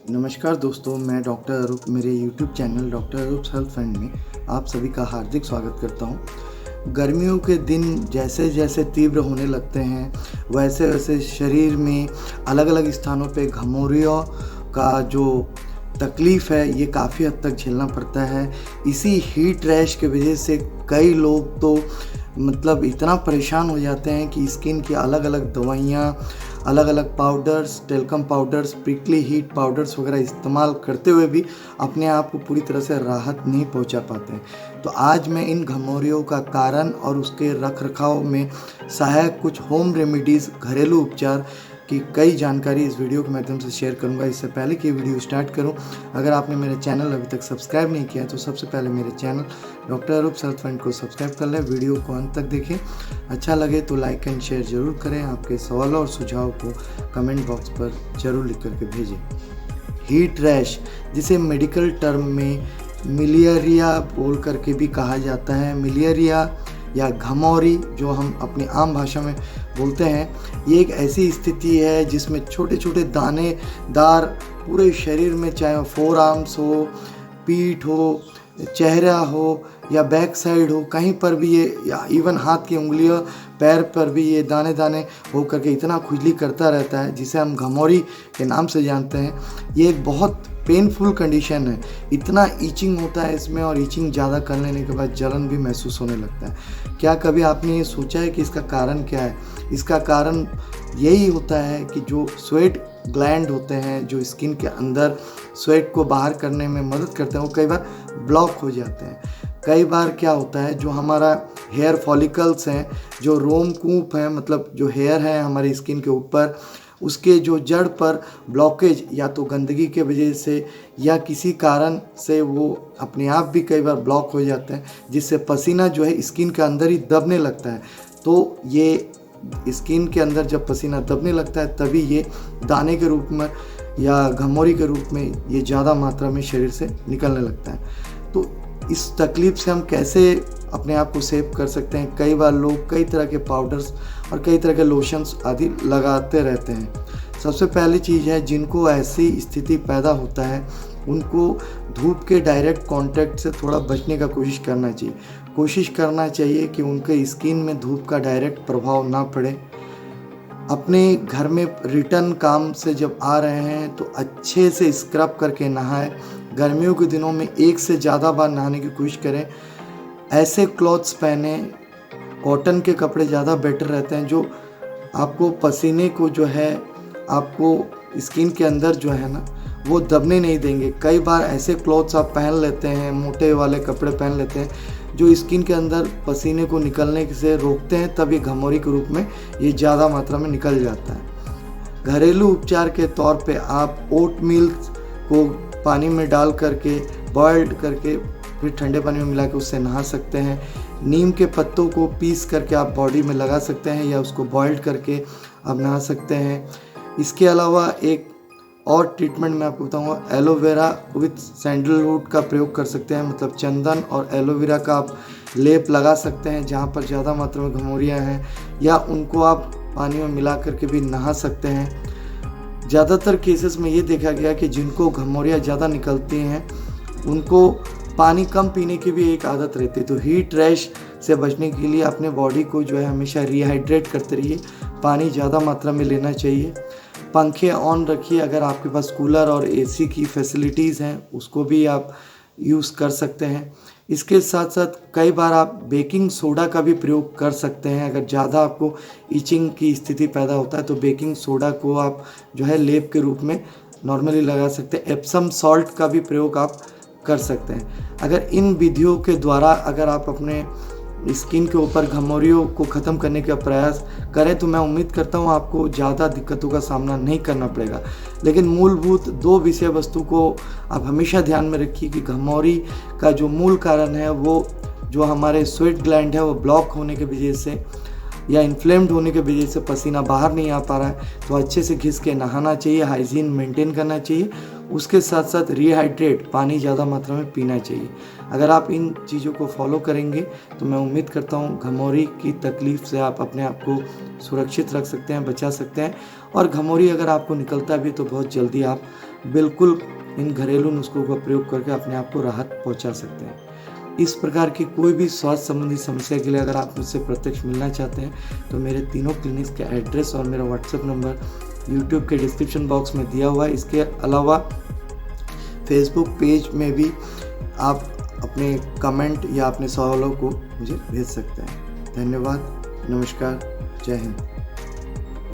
नमस्कार दोस्तों, मैं डॉक्टर अरूप मेरे यूट्यूब चैनल डॉक्टर अरूप हेल्थ फ्रेंड में आप सभी का हार्दिक स्वागत करता हूं। गर्मियों के दिन जैसे जैसे तीव्र होने लगते हैं वैसे वैसे शरीर में अलग अलग स्थानों पे घमौरियों का जो तकलीफ़ है ये काफ़ी हद तक झेलना पड़ता है। इसी हीट रैश की वजह से कई लोग तो इतना परेशान हो जाते हैं कि स्किन की अलग अलग दवाइयाँ, अलग अलग powders, talcum powders, prickly heat powders वगैरह इस्तेमाल करते हुए भी अपने आप को पूरी तरह से राहत नहीं पहुंचा पाते हैं। तो आज मैं इन घमौरियों का कारण और उसके रख रखाव में सहायक कुछ होम रेमेडीज़, घरेलू उपचार की कई जानकारी इस वीडियो के माध्यम से शेयर करूंगा। इससे पहले कि वीडियो स्टार्ट करूं, अगर आपने मेरे चैनल अभी तक सब्सक्राइब नहीं किया तो सबसे पहले मेरे चैनल डॉक्टर अरूप हेल्थ फ्रेंड को सब्सक्राइब कर लें। वीडियो को अंत तक देखें, अच्छा लगे तो लाइक एंड शेयर ज़रूर करें। आपके सवाल और सुझाव को कमेंट बॉक्स पर ज़रूर लिख करके भेजें। हीट रैश, जिसे मेडिकल टर्म में मिलियरिया बोल करके भी कहा जाता है, मिलियरिया या घमौरी जो हम अपनी आम भाषा में बोलते हैं, ये एक ऐसी स्थिति है जिसमें छोटे छोटे दानेदार पूरे शरीर में, चाहे वो फोर आर्म्स हो, पीठ हो, चेहरा हो या बैक साइड हो, कहीं पर भी ये, या इवन हाथ की उंगलियों, पैर पर भी ये दाने दाने हो करके इतना खुजली करता रहता है, जिसे हम घमौरी के नाम से जानते हैं। ये एक बहुत पेनफुल कंडीशन है। इतना ईचिंग होता है इसमें, और ईचिंग ज़्यादा कर लेने के बाद जलन भी महसूस होने लगता है। क्या कभी आपने ये सोचा है कि इसका कारण क्या है? इसका कारण यही होता है कि जो स्वेट ग्लैंड होते हैं, जो स्किन के अंदर स्वेट को बाहर करने में मदद करते हैं, वो कई बार ब्लॉक हो जाते हैं। कई बार क्या होता है, जो हमारा हेयर फॉलिकल्स हैं, जो रोमकूप हैं, मतलब जो हेयर है हमारी स्किन के ऊपर, उसके जो जड़ पर ब्लॉकेज, या तो गंदगी के वजह से या किसी कारण से वो अपने आप भी कई बार ब्लॉक हो जाते हैं, जिससे पसीना जो है स्किन के अंदर ही दबने लगता है। तो ये स्किन के अंदर जब पसीना दबने लगता है तभी ये दाने के रूप में या घमौरी के रूप में ये ज़्यादा मात्रा में शरीर से निकलने लगता है। तो इस तकलीफ़ से हम कैसे अपने आप को सेव कर सकते हैं? कई बार लोग कई तरह के पाउडर्स और कई तरह के लोशंस आदि लगाते रहते हैं। सबसे पहली चीज़ है, जिनको ऐसी स्थिति पैदा होता है उनको धूप के डायरेक्ट कांटेक्ट से थोड़ा बचने का कोशिश करना चाहिए। कोशिश करना चाहिए कि उनके स्किन में धूप का डायरेक्ट प्रभाव ना पड़े। अपने घर में रिटर्न काम से जब आ रहे हैं तो अच्छे से स्क्रब करके नहाएं। गर्मियों के दिनों में एक से ज़्यादा बार नहाने की कोशिश करें। ऐसे क्लॉथ्स पहने, कॉटन के कपड़े ज़्यादा बेटर रहते हैं, जो आपको पसीने को जो है आपको स्किन के अंदर जो है ना वो दबने नहीं देंगे। कई बार ऐसे क्लॉथ्स आप पहन लेते हैं, मोटे वाले कपड़े पहन लेते हैं, जो स्किन के अंदर पसीने को निकलने से रोकते हैं, तब ये घमौरी के रूप में ये ज़्यादा मात्रा में निकल जाता है। घरेलू उपचार के तौर पे आप ओट मिल्क को पानी में डाल करके, बॉइल्ड करके, फिर ठंडे पानी में मिला के उससे नहा सकते हैं। नीम के पत्तों को पीस करके आप बॉडी में लगा सकते हैं, या उसको बॉइल्ड करके आप नहा सकते हैं। इसके अलावा एक और ट्रीटमेंट मैं आपको बताऊंगा, एलोवेरा विथ सैंडलवुड का प्रयोग कर सकते हैं। मतलब चंदन और एलोवेरा का आप लेप लगा सकते हैं जहाँ पर ज़्यादा मात्रा में घमौरियाँ हैं, या उनको आप पानी में मिला करके भी नहा सकते हैं। ज़्यादातर केसेस में ये देखा गया कि जिनको घमौरियाँ ज़्यादा निकलती हैं उनको पानी कम पीने की भी एक आदत रहती है। तो हीट रैश से बचने के लिए अपने बॉडी को जो है हमेशा रिहाइड्रेट करते रहिए, पानी ज़्यादा मात्रा में लेना चाहिए। पंखे ऑन रखिए, अगर आपके पास कूलर और एसी की फैसिलिटीज़ हैं उसको भी आप यूज़ कर सकते हैं। इसके साथ साथ कई बार आप बेकिंग सोडा का भी प्रयोग कर सकते हैं। अगर ज़्यादा आपको ईचिंग की स्थिति पैदा होता है तो बेकिंग सोडा को आप जो है लेप के रूप में नॉर्मली लगा सकते हैं। एप्सम सॉल्ट का भी प्रयोग आप कर सकते हैं। अगर इन विधियों के द्वारा अगर आप अपने स्किन के ऊपर घमौरियों को ख़त्म करने का प्रयास करें तो मैं उम्मीद करता हूं आपको ज़्यादा दिक्कतों का सामना नहीं करना पड़ेगा। लेकिन मूलभूत दो विषय वस्तु को आप हमेशा ध्यान में रखिए कि घमौरी का जो मूल कारण है वो जो हमारे स्वेट ग्लैंड है वो ब्लॉक होने की वजह से या इन्फ्लेम्ड होने की वजह से पसीना बाहर नहीं आ पा रहा है तो अच्छे से घिस के नहाना चाहिए, हाइजीन मेंटेन करना चाहिए। उसके साथ साथ रिहाइड्रेट, पानी ज़्यादा मात्रा में पीना चाहिए। अगर आप इन चीज़ों को फॉलो करेंगे तो मैं उम्मीद करता हूँ घमौरी की तकलीफ़ से आप अपने आप को सुरक्षित रख सकते हैं, बचा सकते हैं। और घमौरी अगर आपको निकलता भी तो बहुत जल्दी आप बिल्कुल इन घरेलू नुस्खों का प्रयोग करके अपने आप को राहत पहुँचा सकते हैं। इस प्रकार की कोई भी स्वास्थ्य संबंधी समस्या के लिए अगर आप मुझसे प्रत्यक्ष मिलना चाहते हैं तो मेरे तीनों क्लिनिक्स का एड्रेस और मेरा व्हाट्सएप नंबर यूट्यूब के डिस्क्रिप्शन बॉक्स में दिया हुआ है। इसके अलावा फेसबुक पेज में भी आप अपने कमेंट या अपने सवालों को मुझे भेज सकते हैं। धन्यवाद, नमस्कार, जय हिंद।